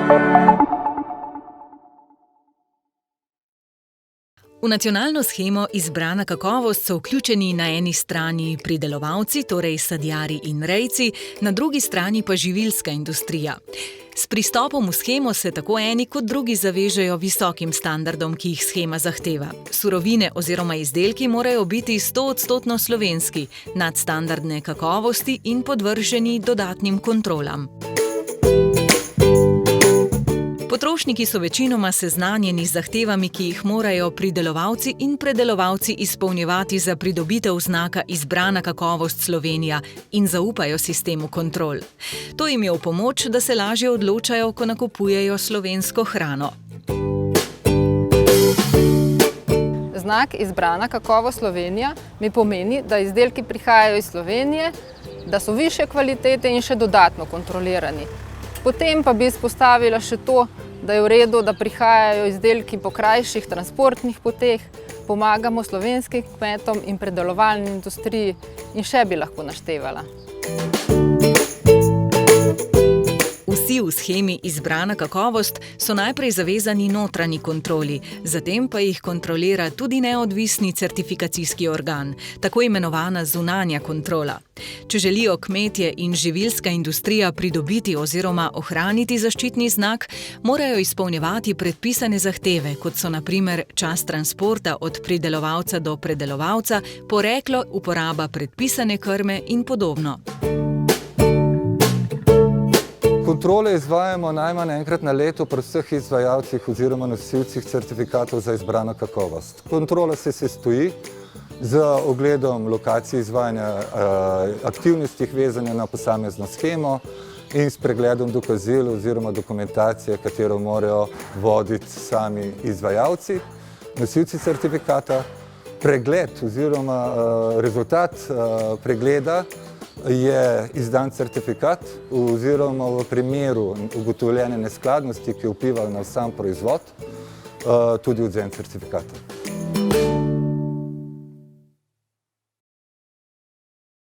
V nacionalno shemo Izbrana kakovost so vključeni na eni strani pridelovalci, torej sadjarji in rejci, na drugi strani pa živilska industrija. S pristopom v shemo se tako eni kot drugi zavežejo visokim standardom, ki jih shema zahteva. Surovine oziroma izdelki morajo biti 100% slovenski, nadstandardne kakovosti in podvrženi dodatnim kontrolam. Potrošniki so večinoma seznanjeni z zahtevami, ki jih morajo pridelovalci in predelovalci izpolnjevati za pridobitev znaka Izbrana kakovost Slovenija in zaupajo sistemu kontrol. To jim je v pomoč, da se lažje odločajo, ko nakupujejo slovensko hrano. Znak Izbrana kakovost Slovenija mi pomeni, da izdelki prihajajo iz Slovenije, da so višje kvalitete in še dodatno kontrolirani. Potem pa bi izpostavila še to, da je v redu, da prihajajo izdelki po krajših transportnih poteh, pomagamo slovenskim kmetom in predelovalni industriji in še bi lahko naštevala. Vsi v shemi Izbrana kakovost so najprej zavezani notranji kontroli, zatem pa jih kontrolira tudi neodvisni certifikacijski organ, tako imenovana zunanja kontrola. Če želijo kmetje in živilska industrija pridobiti oziroma ohraniti zaščitni znak, morajo izpolnjevati predpisane zahteve, kot so na primer čas transporta od pridelovalca do predelovalca, poreklo, uporaba predpisane krme in podobno. Kontrole izvajamo najmanj enkrat na leto pri vseh izvajalcih oziroma nosilcih certifikatov za izbrano kakovost. Kontrola se sestoji z ogledom lokacij izvajanja aktivnosti vezanja na posamezno shemo in s pregledom dokazil oziroma dokumentacije, katero morajo voditi sami izvajalci, nosilci certifikata. Pregled oziroma rezultat pregleda je izdan certifikat oziroma v primeru ugotovljene neskladnosti, ki vplivajo na sam proizvod, tudi odvzem certifikata.